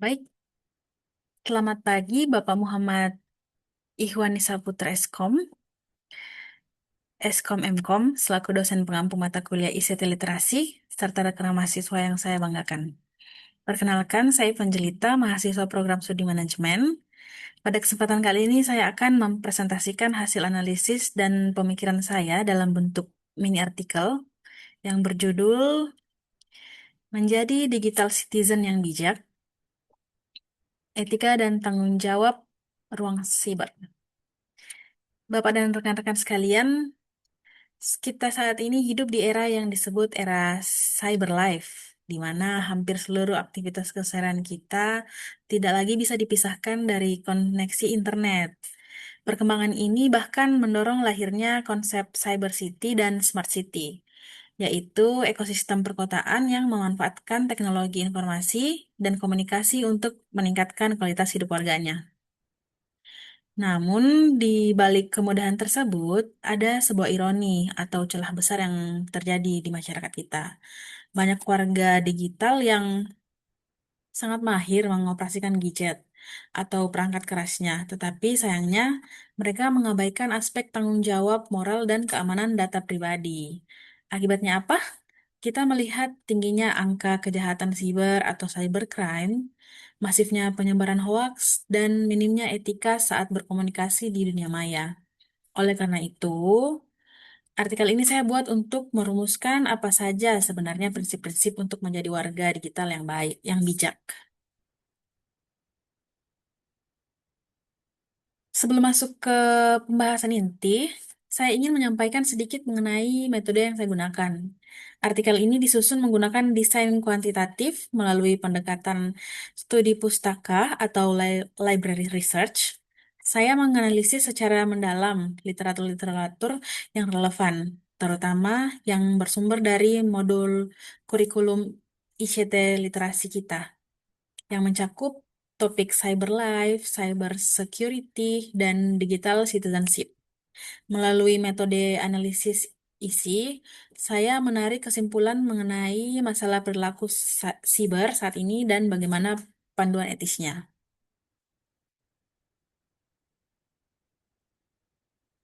Baik, selamat pagi Bapak Muhammad Ihwanisa Putra Eskom, Eskom Mkom, selaku dosen pengampu mata kuliah ICT Literasi, serta rekan mahasiswa yang saya banggakan. Perkenalkan, saya Evangelita, mahasiswa program studi manajemen. Pada kesempatan kali ini saya akan mempresentasikan hasil analisis dan pemikiran saya dalam bentuk mini artikel yang berjudul Menjadi Digital Citizen yang Bijak, Etika dan Tanggung Jawab Ruang Siber. Bapak dan rekan-rekan sekalian, kita saat ini hidup di era yang disebut era cyber life, di mana hampir seluruh aktivitas keseharian kita tidak lagi bisa dipisahkan dari koneksi internet. Perkembangan ini bahkan mendorong lahirnya konsep cyber city dan smart city, yaitu ekosistem perkotaan yang memanfaatkan teknologi informasi dan komunikasi untuk meningkatkan kualitas hidup warganya. Namun, di balik kemudahan tersebut, ada sebuah ironi atau celah besar yang terjadi di masyarakat kita. Banyak warga digital yang sangat mahir mengoperasikan gadget atau perangkat kerasnya, tetapi sayangnya mereka mengabaikan aspek tanggung jawab moral dan keamanan data pribadi. Akibatnya apa? Kita melihat tingginya angka kejahatan siber atau cybercrime, masifnya penyebaran hoaks, dan minimnya etika saat berkomunikasi di dunia maya. Oleh karena itu, artikel ini saya buat untuk merumuskan apa saja sebenarnya prinsip-prinsip untuk menjadi warga digital yang baik, yang bijak. Sebelum masuk ke pembahasan inti, saya ingin menyampaikan sedikit mengenai metode yang saya gunakan. Artikel ini disusun menggunakan desain kuantitatif melalui pendekatan studi pustaka atau library research. Saya menganalisis secara mendalam literatur-literatur yang relevan, terutama yang bersumber dari modul kurikulum ICT literasi kita yang mencakup topik cyber life, cyber security, dan digital citizenship. Melalui metode analisis isi, saya menarik kesimpulan mengenai masalah perilaku siber saat ini dan bagaimana panduan etisnya.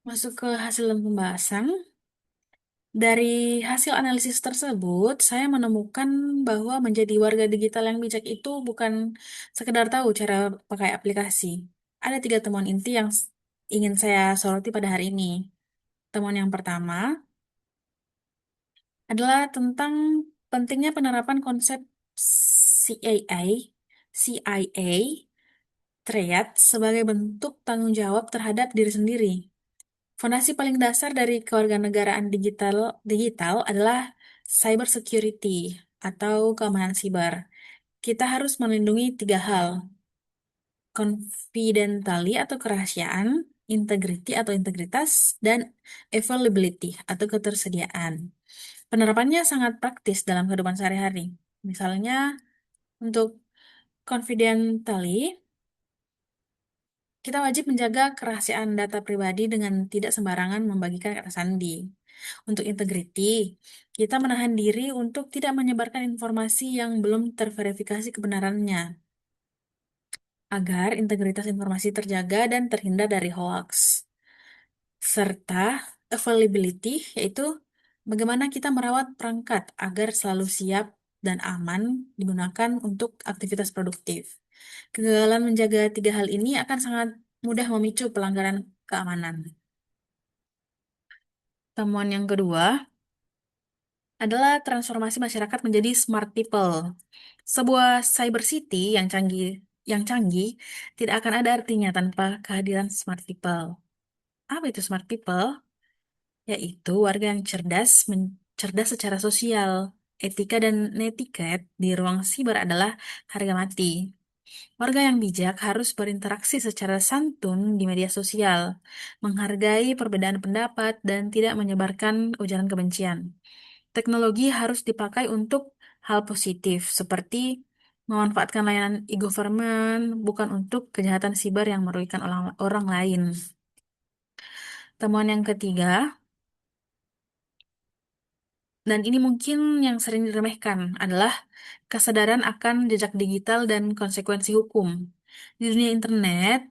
Masuk ke hasil pembahasan. Dari hasil analisis tersebut, saya menemukan bahwa menjadi warga digital yang bijak itu bukan sekedar tahu cara pakai aplikasi. Ada tiga temuan inti yang ingin saya soroti pada hari ini. Temuan yang pertama adalah tentang pentingnya penerapan konsep CAA, CIA, Triad sebagai bentuk tanggung jawab terhadap diri sendiri. Fondasi paling dasar dari kewarganegaraan digital adalah cyber security atau keamanan siber. Kita harus melindungi tiga hal: confidentiality atau kerahasiaan, integrity atau integritas, dan availability atau ketersediaan. Penerapannya sangat praktis dalam kehidupan sehari-hari. Misalnya, untuk confidentiality, kita wajib menjaga kerahasiaan data pribadi dengan tidak sembarangan membagikan kata sandi. Untuk integrity, kita menahan diri untuk tidak menyebarkan informasi yang belum terverifikasi kebenarannya, agar integritas informasi terjaga dan terhindar dari hoax. Serta availability, yaitu bagaimana kita merawat perangkat agar selalu siap dan aman digunakan untuk aktivitas produktif. Kegagalan menjaga tiga hal ini akan sangat mudah memicu pelanggaran keamanan. Temuan yang kedua adalah transformasi masyarakat menjadi smart people. Sebuah cyber city yang canggih tidak akan ada artinya tanpa kehadiran smart people. Apa itu smart people? Yaitu warga yang cerdas secara sosial. Etika dan netiquette di ruang siber adalah harga mati. Warga yang bijak harus berinteraksi secara santun di media sosial, menghargai perbedaan pendapat, dan tidak menyebarkan ujaran kebencian. Teknologi harus dipakai untuk hal positif, seperti memanfaatkan layanan e-government, bukan untuk kejahatan siber yang merugikan orang lain. Temuan yang ketiga, Dan ini mungkin yang sering diremehkan adalah kesadaran akan jejak digital dan konsekuensi hukum. Di dunia internet,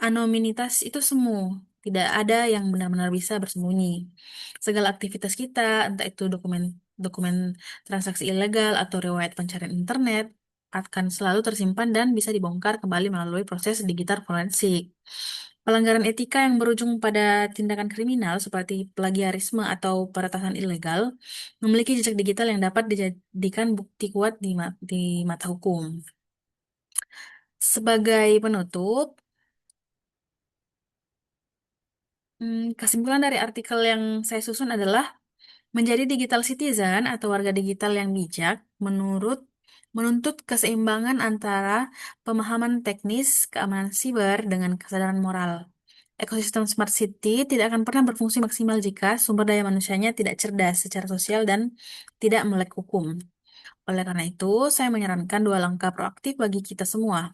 anonimitas itu semu. Tidak ada yang benar-benar bisa bersembunyi. Segala aktivitas kita, entah itu dokumen transaksi ilegal atau riwayat pencarian internet, akan selalu tersimpan dan bisa dibongkar kembali melalui proses digital forensik. Pelanggaran etika yang berujung pada tindakan kriminal seperti plagiarisme atau peretasan ilegal memiliki jejak digital yang dapat dijadikan bukti kuat di mata hukum. Sebagai penutup, kesimpulan dari artikel yang saya susun adalah menjadi digital citizen atau warga digital yang bijak menuntut keseimbangan antara pemahaman teknis, keamanan siber, dengan kesadaran moral. Ekosistem smart city tidak akan pernah berfungsi maksimal jika sumber daya manusianya tidak cerdas secara sosial dan tidak melek hukum. Oleh karena itu, saya menyarankan dua langkah proaktif bagi kita semua.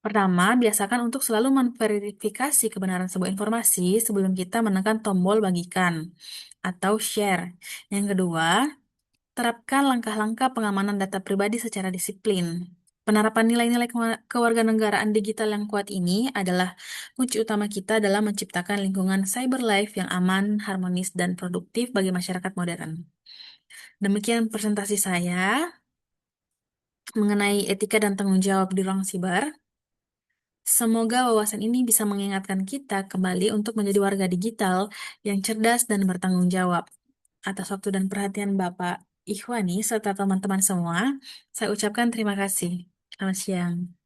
Pertama, biasakan untuk selalu memverifikasi kebenaran sebuah informasi sebelum kita menekan tombol bagikan atau share. Yang kedua, terapkan langkah-langkah pengamanan data pribadi secara disiplin. Penerapan nilai-nilai kewarganegaraan digital yang kuat ini adalah kunci utama kita dalam menciptakan lingkungan cyber life yang aman, harmonis, dan produktif bagi masyarakat modern. Demikian presentasi saya mengenai etika dan tanggung jawab di ruang siber. Semoga wawasan ini bisa mengingatkan kita kembali untuk menjadi warga digital yang cerdas dan bertanggung jawab. Atas waktu dan perhatian Bapak Ikhwani serta teman-teman semua, saya ucapkan terima kasih. Selamat siang.